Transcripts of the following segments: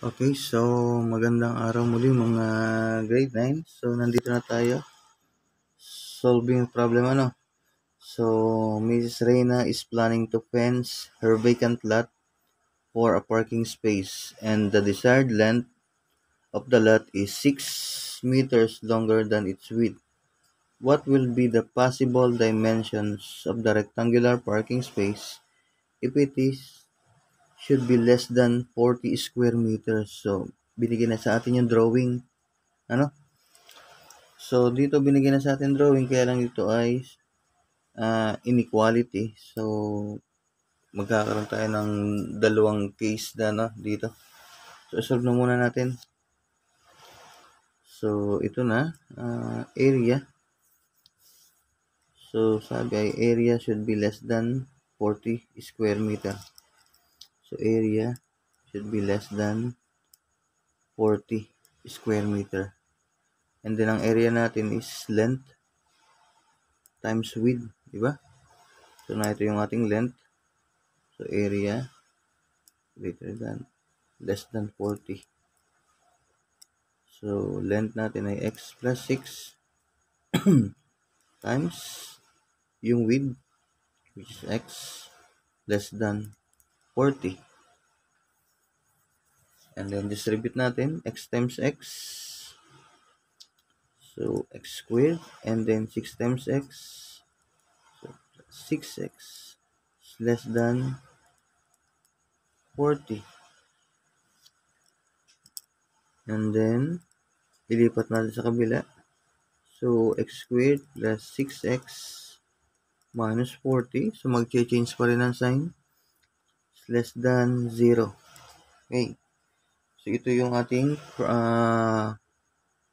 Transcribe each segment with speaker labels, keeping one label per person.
Speaker 1: Okay, so magandang araw muli mga grade 9. So nandito na tayo solving problem So Mrs. Reyna is planning to fence her vacant lot for a parking space and the desired length of the lot is 6 meters longer than its width. What will be the possible dimensions of the rectangular parking space if it is should be less than 40 square meters? So binigyan na sa atin yung drawing. So, dito binigyan na sa atin drawing, kaya lang ito ay inequality. So, magkakaroon tayo ng dalawang case na dito. So, solve na muna natin. So, ito na, area. So, sabi ay area should be less than 40 square meter. So, area should be less than 40 square meter. And then, ang area natin is length times width, di ba? So, na ito yung ating length. So, area greater than less than 40. So, length natin ay x plus 6 times yung width, which is x less than 40. And then, distribute natin x times x. So, x squared. And then, 6 times x. So, 6x is less than 40. And then, ilipat natin sa kabila. So, x squared plus 6x minus 40. So, mag-change pa rin ang sign. It's less than 0. Okay. So, ito yung ating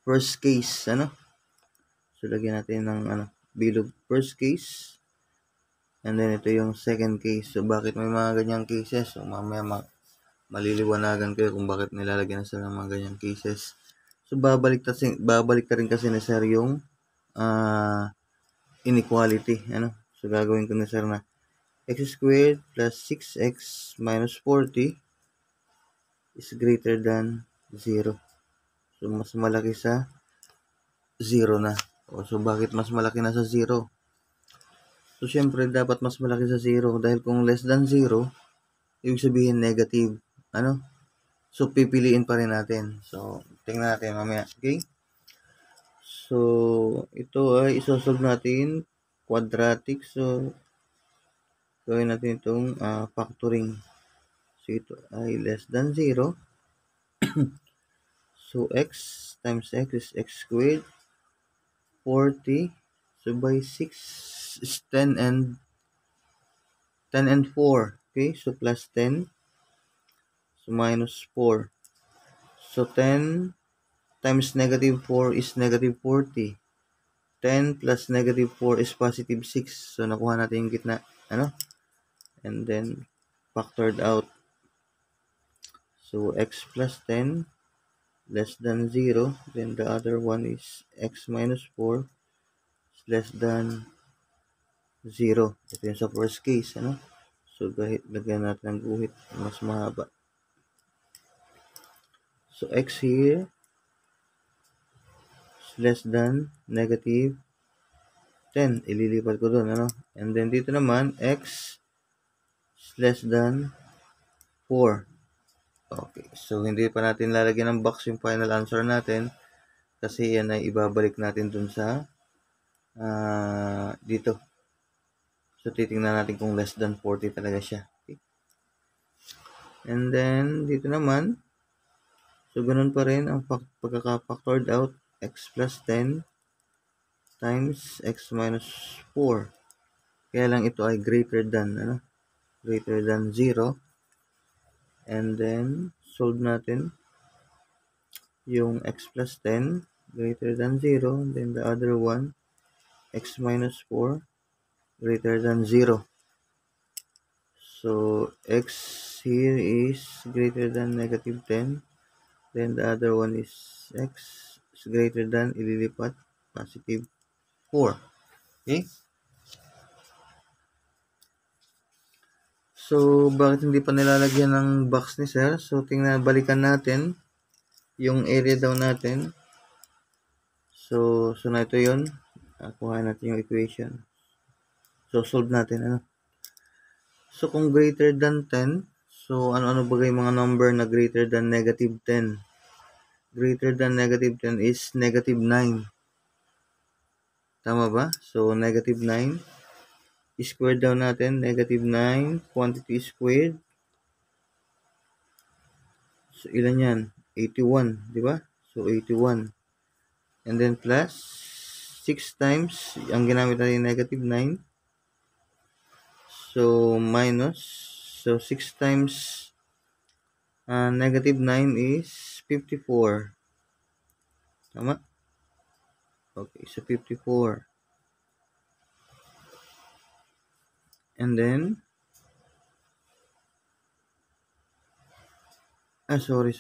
Speaker 1: first case. So, lagyan natin ng bilog first case. And then, ito yung second case. So, bakit may mga ganyang cases? So, mamaya maliliwanagan kayo kung bakit nilalagyan na sila ng mga ganyang cases. So, babalik ka rin kasi na sir yung inequality. So, gagawin ko na sir na x squared plus 6x minus 40 is greater than 0. So, mas malaki sa 0 na. So, bakit mas malaki na sa 0? So, syempre, dapat mas malaki sa 0 dahil kung less than 0, ibig sabihin negative. So, pipiliin pa rin natin. So, tingnan natin mamaya. Okay? So, ito ay isosolve natin quadratic. So, gawin natin itong factoring. So, ito ay less than 0. So, x times x is x squared. 40. So, by 6 is 10 and 4. Okay, so plus 10. So, minus 4. So, 10 times negative 4 is negative 40. 10 plus negative 4 is positive 6. So, nakuha natin yung gitna. And then, factored out. So, x plus 10 less than 0. Then, the other one is x minus 4 is less than 0. Ito yung sa first case. So, lagyan natin ng guhit. Mas mahaba. So, x here is less than negative 10. Ililipat ko doon. And then, dito naman, x is less than 4. Okay. So, hindi pa natin lalagyan ng box yung final answer natin kasi yan ay ibabalik natin dun sa dito. So, titingnan natin kung less than 40 talaga siya. Okay. And then, dito naman, so, ganun pa rin ang pagkaka-factored out, x plus 10 times x minus 4. Kaya lang ito ay greater than, greater than 0. And then, solve natin yung x plus 10 greater than 0. Then, the other one, x minus 4 greater than 0. So, x here is greater than negative 10. Then, the other one is x is greater than, ililipat, positive 4. Okay? So, bakit hindi pa nilalagyan ng box ni sir? So, balikan natin yung area daw natin. So na ito yun. Kuha natin yung equation. So, solve natin. So, kung greater than 10, so ano-ano ba yung mga number na greater than negative 10? Greater than negative 10 is negative 9. Tama ba? So, negative 9. Squared daw natin. Negative 9. Quantity squared. So, ilan yan? 81. Di ba? So, 81. And then plus 6 times. Ang ginamit natin negative 9. So, minus. So, 6 times negative 9 is 54. Tama? Okay, so 54. And then, sorry.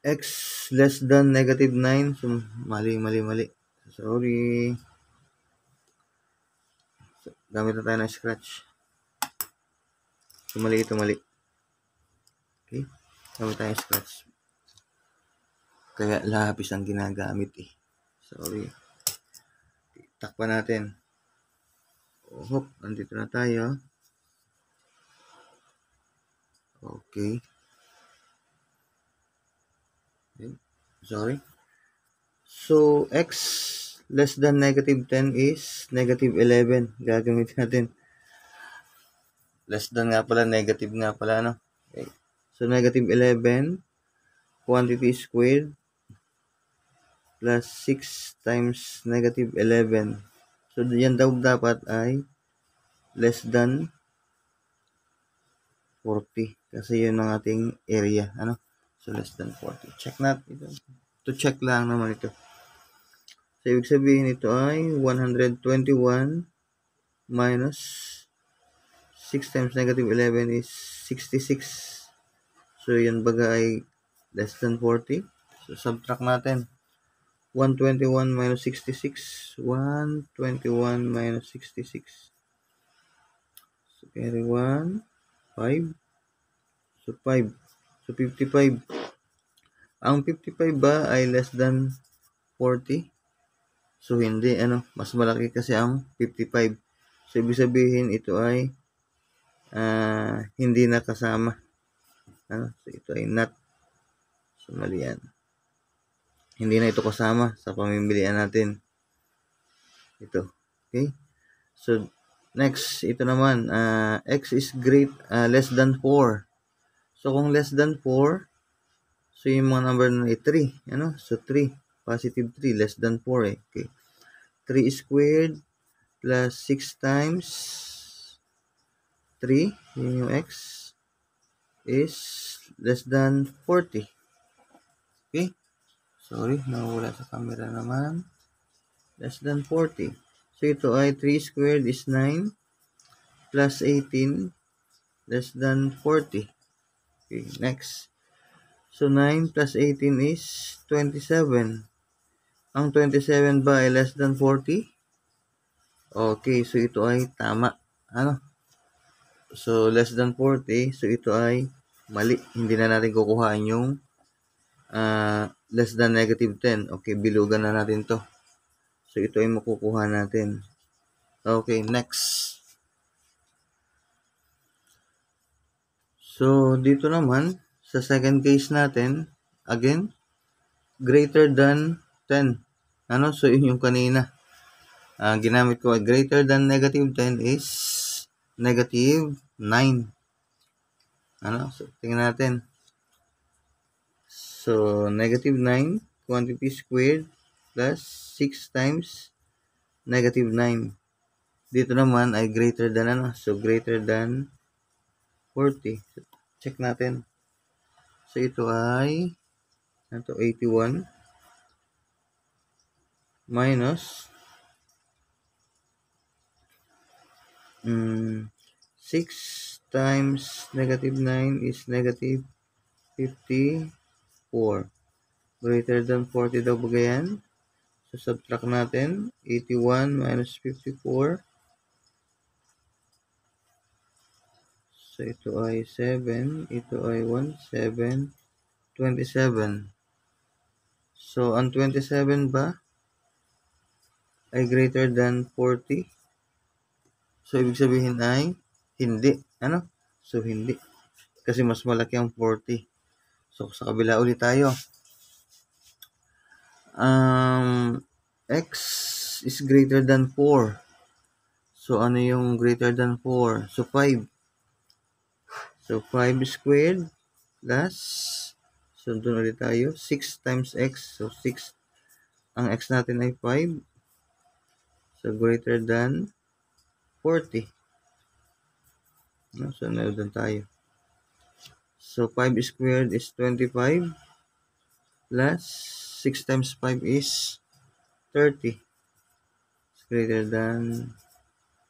Speaker 1: X less than negative 9. So, mali. Sorry. So, gamit na tayo ng scratch. So, mali ito. Okay? Gamit tayo ng scratch. Kaya lapis ang ginagamit eh. Sorry. Takpan natin. Hop, nandito na tayo. Okay. Sorry. So, x less than negative 10 is negative 11. Gagamit natin. Less than nga pala, negative nga pala, no? Okay. So, negative 11, quantity squared, plus 6 times negative 11. So, yan daw dapat ay less than 40. Kasi yun ang ating area. So, less than 40. Check natin ito. To check lang naman ito. So, ibig sabihin ito ay 121 minus 6 times negative 11 is 66. So, yan baga ay less than 40. So, subtract natin. 121 minus 66. 121 minus 66. So, carry 1. 5. So, 5. So, 55. Ang 55 ba ay less than 40? So, hindi. Mas malaki kasi ang 55. So, ibig sabihin ito ay hindi na kasama. So, ito ay not. So, mali yan. Hindi na ito kasama sa pamimilian natin. Ito. Okay? So, next, ito naman. X is less than 4. So, kung less than 4, so yung mga number na ay 3. So, 3. Positive 3. Less than 4 eh. Okay. 3 squared plus 6 times 3. Yun yung x is less than 40. Okay. Sorry, nawala sa camera naman. Less than 40. So, ito ay 3 squared is 9 plus 18 less than 40. Okay, next. So, 9 plus 18 is 27. Ang 27 ba ay less than 40? Okay, so ito ay tama. So, less than 40. So, ito ay mali. Hindi na natin kukuhaan yung less than negative 10. Okay, bilugan na natin to. So, ito ay makukuha natin. Okay, next. So, dito naman, sa second case natin, again, greater than 10. So, yun yung kanina. Ginamit ko, greater than negative 10 is negative 9. So, tingnan natin. So, negative 9, quantity squared, plus 6 times negative 9. Dito naman ay greater than So, greater than 40. So, check natin. So, ito ay 81 minus 6 times negative 9 is negative 54. Greater than 40 daw ba yan? So, subtract natin. 81 minus 54. So, ito ay 7. Ito ay 1, 7, 27. So, ang 27 ba ay greater than 40? So, ibig sabihin ay hindi. Ano? So, hindi. Kasi mas malaki ang 40. So, sa kabila ulit tayo. X is greater than 4. So, ano yung greater than 4? So, 5. So, 5 squared plus, so, doon ulit tayo, 6 times x. So, 6. Ang x natin ay 5. So, greater than 40. No? So, doon tayo. So, 5 squared is 25 plus 6 times 5 is 30. It's greater than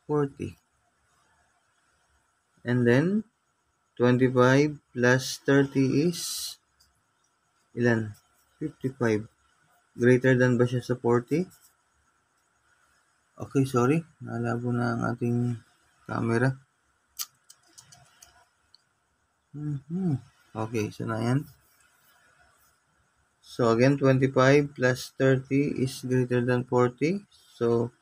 Speaker 1: 40. And then, 25 plus 30 is ilan? 55. Greater than ba siya sa 40? Okay, sorry. Nalabo na ang ating camera. Okay, so na yan. So again, 25 plus 30 is greater than 40. So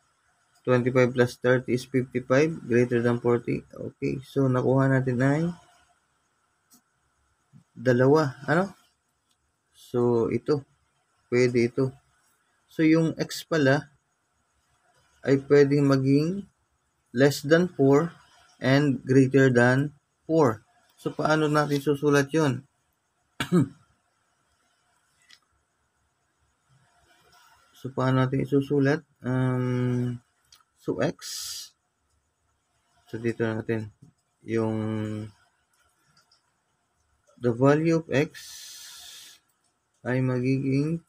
Speaker 1: 25 plus 30 is 55, greater than 40. Okay, so nakuha natin ay dalawa. Ano? So ito, pwede ito. So yung x pala ay pwedeng maging less than 4 and greater than 4. So paano natin susulat yun? So, paano natin isusulat? So, x. So, dito natin yung the value of x ay magiging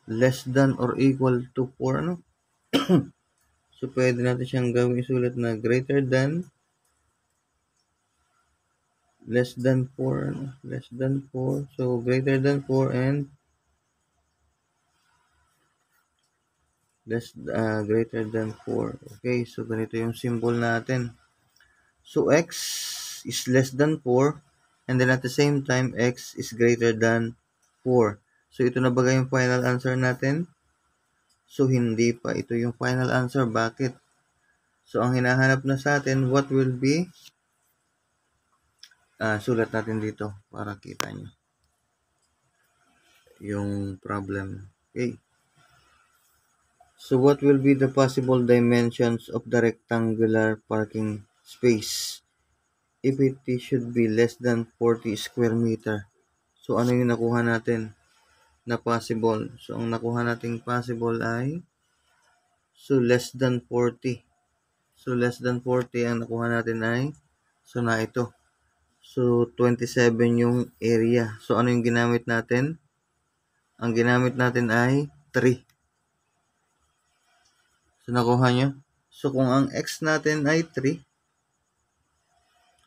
Speaker 1: less than or equal to 4. Ano? So, pwede natin siyang gawing isulat na greater than less than 4. Ano? Less than 4. So, greater than 4 and greater than 4. Okay, so ganito yung symbol natin. So, x is less than 4 and then at the same time, x is greater than 4. So, ito na ba yung final answer natin? So, hindi pa. Ito yung final answer. Bakit? So, ang hinahanap na sa atin, what will be? Sulat natin dito para kita nyo yung problem. Okay. So, what will be the possible dimensions of the rectangular parking space if it should be less than 40 square meter? So, ano yung nakuha natin na possible? So, ang nakuha nating possible ay less than 40. So, less than 40 ang nakuha natin ay na ito. So, 27 yung area. So, ano yung ginamit natin? Ang ginamit natin ay 3. So, nakuha nyo? So, kung ang x natin ay 3,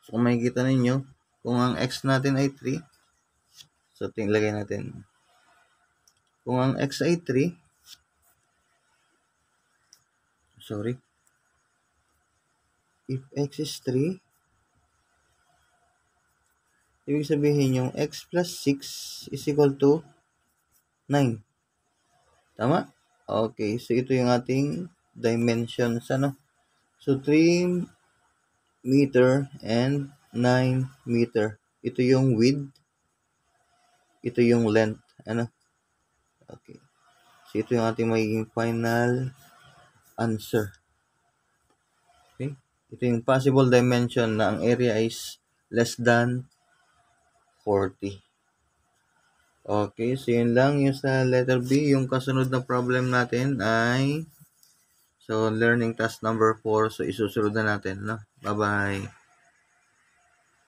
Speaker 1: so, kung makikita ninyo, kung ang x natin ay 3, so, lagay natin. Kung ang x ay 3, sorry, if x is 3, ibig sabihin yung x plus 6 is equal to 9. Tama? Okay, so ito yung ating dimensions, ano? So, 3 meter and 9 meter. Ito yung width. Ito yung length. Ano? Okay. So, ito yung ating magiging final answer. Okay? Ito yung possible dimension na ang area is less than 40. Okay, so yun lang yung sa letter B. Yung kasunod na problem natin ay learning task number 4. So, isusunod na natin. No? Bye-bye.